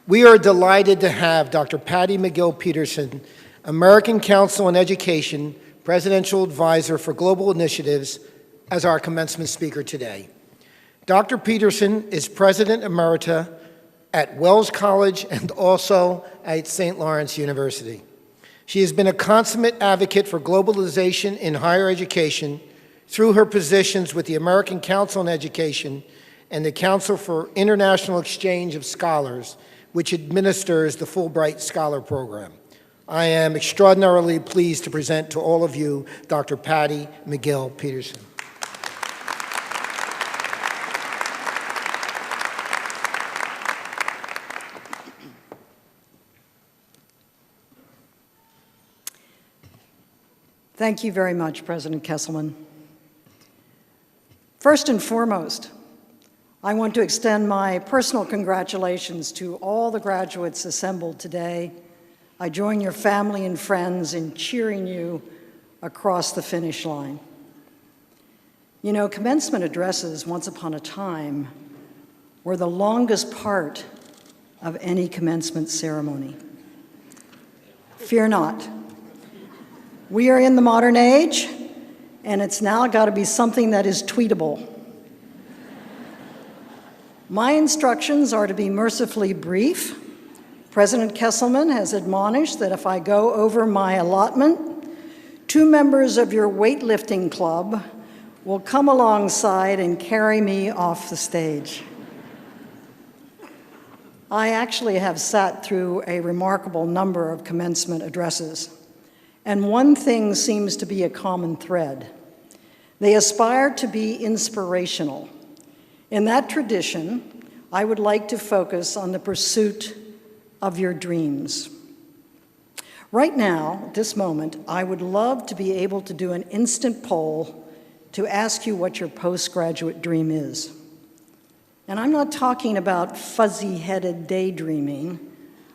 We are delighted to have Dr. Patti McGill Peterson, American Council on Education, Presidential Advisor for Global Initiatives, as our commencement speaker today. Dr. Peterson is President Emerita at Wells College and also at St. Lawrence University. She has been a consummate advocate for globalization in higher education through her positions with the American Council on Education and the Council for International Exchange of Scholars, which administers the Fulbright Scholar Program. I am extraordinarily pleased to present to all of you Dr. Patti McGill Peterson. Thank you very much, President Kesselman. First and foremost, I want to extend my personal congratulations to all the graduates assembled today. I join your family and friends in cheering you across the finish line. You know, commencement addresses, once upon a time, were the longest part of any commencement ceremony. Fear not. We are in the modern age, and it's now got to be something that is tweetable. My instructions are to be mercifully brief. President Kesselman has admonished that if I go over my allotment, 2 members of your weightlifting club will come alongside and carry me off the stage. I actually have sat through a remarkable number of commencement addresses, and one thing seems to be a common thread. They aspire to be inspirational. In that tradition, I would like to focus on the pursuit of your dreams. Right now, at this moment, I would love to be able to do an instant poll to ask you what your postgraduate dream is. And I'm not talking about fuzzy-headed daydreaming.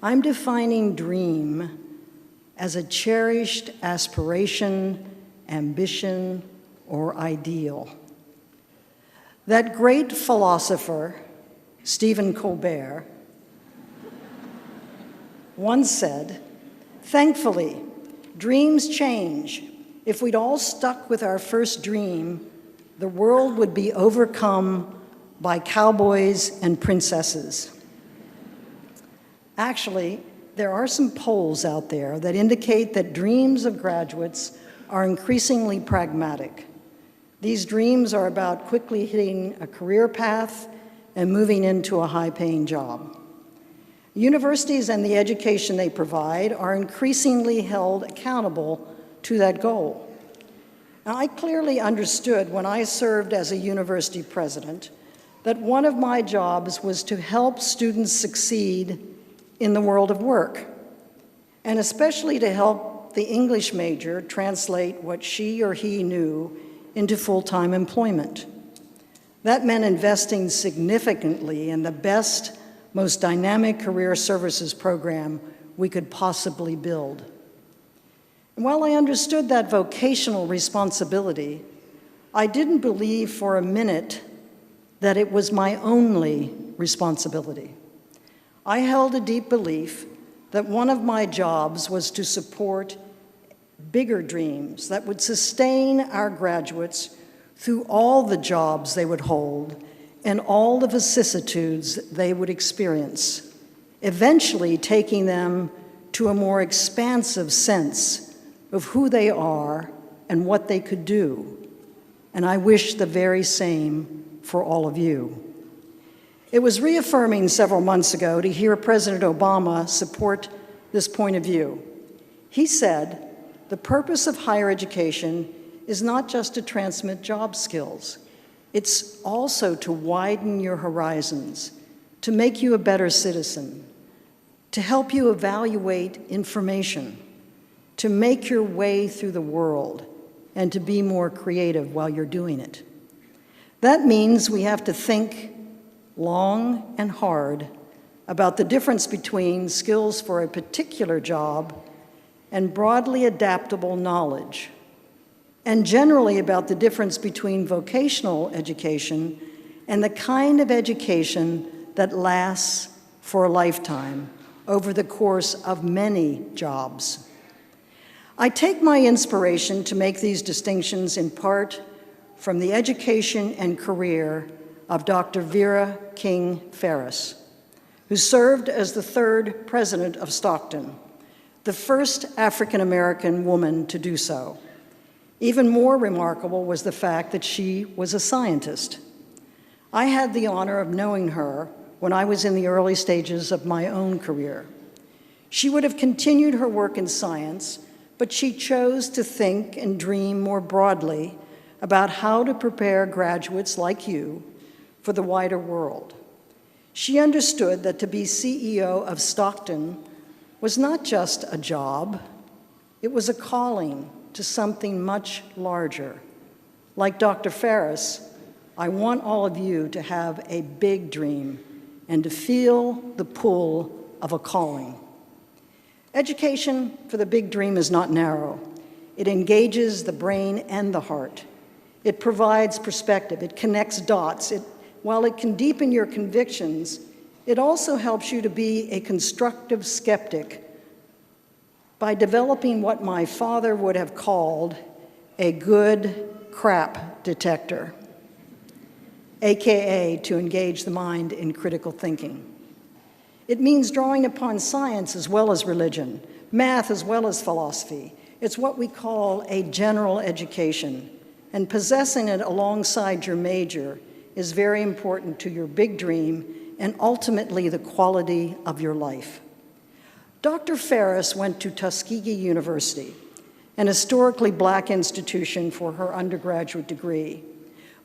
I'm defining dream as a cherished aspiration, ambition, or ideal. That great philosopher, Stephen Colbert, once said, "Thankfully, dreams change. If we'd all stuck with our first dream, the world would be overcome by cowboys and princesses." Actually, there are some polls out there that indicate that dreams of graduates are increasingly pragmatic. These dreams are about quickly hitting a career path and moving into a high-paying job. Universities and the education they provide are increasingly held accountable to that goal. Now, I clearly understood when I served as a university president that one of my jobs was to help students succeed in the world of work, and especially to help the English major translate what she or he knew into full-time employment. That meant investing significantly in the best, most dynamic career services program we could possibly build. And while I understood that vocational responsibility, I didn't believe for a minute that it was my only responsibility. I held a deep belief that one of my jobs was to support bigger dreams that would sustain our graduates through all the jobs they would hold and all the vicissitudes they would experience, eventually taking them to a more expansive sense of who they are and what they could do. And I wish the very same for all of you. It was reaffirming several months ago to hear President Obama support this point of view. He said, "The purpose of higher education is not just to transmit job skills. It's also to widen your horizons, to make you a better citizen, to help you evaluate information, to make your way through the world, and to be more creative while you're doing it." That means we have to think long and hard about the difference between skills for a particular job and broadly adaptable knowledge, and generally about the difference between vocational education and the kind of education that lasts for a lifetime over the course of many jobs. I take my inspiration to make these distinctions in part from the education and career of Dr. Vera King Ferris, who served as the third president of Stockton, the first African-American woman to do so. Even more remarkable was the fact that she was a scientist. I had the honor of knowing her when I was in the early stages of my own career. She would have continued her work in science, but she chose to think and dream more broadly about how to prepare graduates like you for the wider world. She understood that to be CEO of Stockton was not just a job, it was a calling to something much larger. Like Dr. Ferris, I want all of you to have a big dream and to feel the pull of a calling. Education for the big dream is not narrow. It engages the brain and the heart. It provides perspective. It connects dots. While it can deepen your convictions, it also helps you to be a constructive skeptic by developing what my father would have called a good crap detector, AKA to engage the mind in critical thinking. It means drawing upon science as well as religion, math as well as philosophy. It's what we call a general education, and possessing it alongside your major is very important to your big dream and ultimately the quality of your life. Dr. Ferris went to Tuskegee University, an historically black institution, for her undergraduate degree.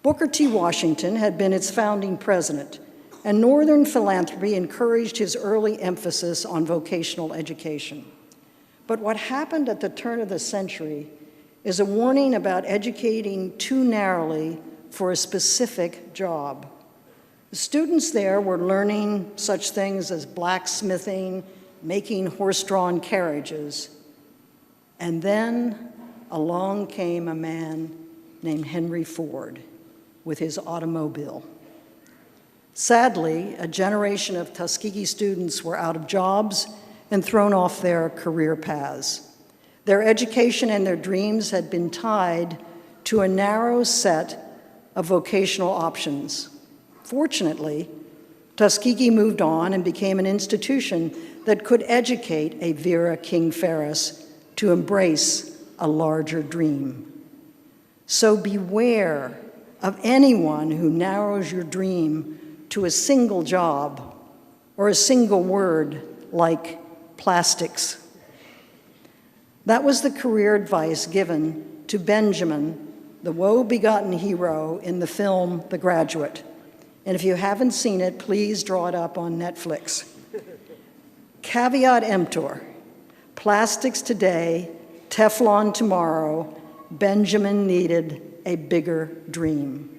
Booker T. Washington had been its founding president, and Northern philanthropy encouraged his early emphasis on vocational education. But what happened at the turn of the century is a warning about educating too narrowly for a specific job. The students there were learning such things as blacksmithing, making horse-drawn carriages, and then along came a man named Henry Ford with his automobile. Sadly, a generation of Tuskegee students were out of jobs and thrown off their career paths. Their education and their dreams had been tied to a narrow set of vocational options. Fortunately, Tuskegee moved on and became an institution that could educate a Vera King Ferris to embrace a larger dream. So beware of anyone who narrows your dream to a single job or a single word like plastics. That was the career advice given to Benjamin, the woe-begotten hero in the film The Graduate. And if you haven't seen it, please draw it up on Netflix. Caveat emptor, plastics today, Teflon tomorrow, Benjamin needed a bigger dream.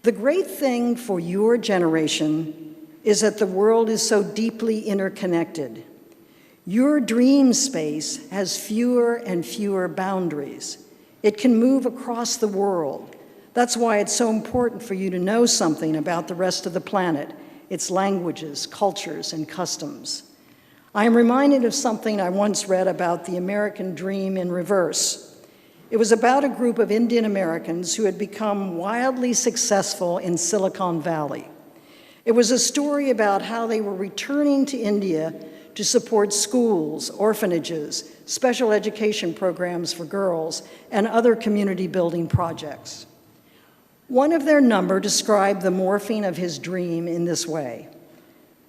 The great thing for your generation is that the world is so deeply interconnected. Your dream space has fewer and fewer boundaries. It can move across the world. That's why it's so important for you to know something about the rest of the planet, its languages, cultures, and customs. I am reminded of something I once read about the American dream in reverse. It was about a group of Indian Americans who had become wildly successful in Silicon Valley. It was a story about how they were returning to India to support schools, orphanages, special education programs for girls, and other community building projects. One of their number described the morphing of his dream in this way.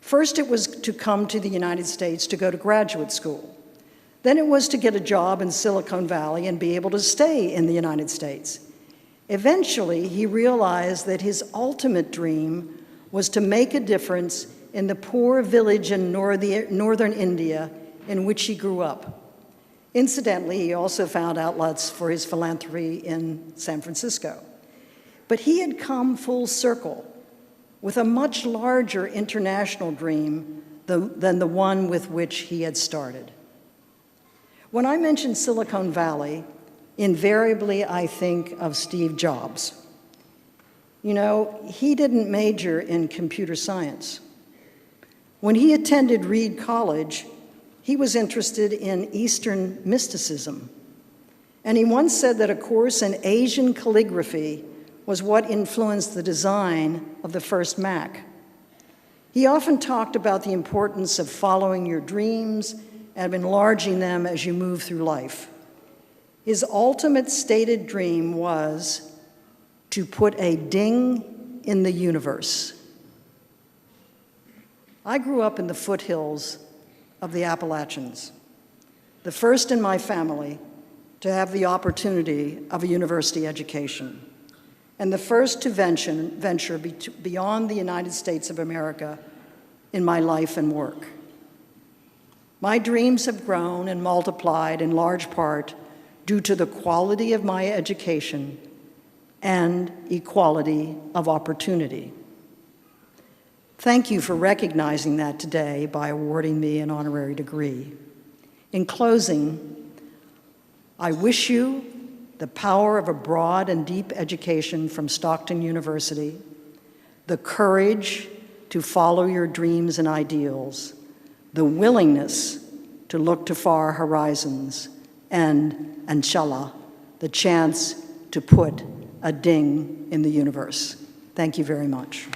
First, it was to come to the United States to go to graduate school. Then it was to get a job in Silicon Valley and be able to stay in the United States. Eventually, he realized that his ultimate dream was to make a difference in the poor village in northern India in which he grew up. Incidentally, he also found outlets for his philanthropy in San Francisco. But he had come full circle with a much larger international dream than the one with which he had started. When I mention Silicon Valley, invariably I think of Steve Jobs. You know, he didn't major in computer science. When he attended Reed College, he was interested in Eastern mysticism. And he once said that a course in Asian calligraphy was what influenced the design of the first Mac. He often talked about the importance of following your dreams and enlarging them as you move through life. His ultimate stated dream was to put a ding in the universe. I grew up in the foothills of the Appalachians, the first in my family to have the opportunity of a university education, and the first to venture beyond the United States of America in my life and work. My dreams have grown and multiplied in large part due to the quality of my education and equality of opportunity. Thank you for recognizing that today by awarding me an honorary degree. In closing, I wish you the power of a broad and deep education from Stockton University, the courage to follow your dreams and ideals, the willingness to look to far horizons, and, inshallah, the chance to put a ding in the universe. Thank you very much.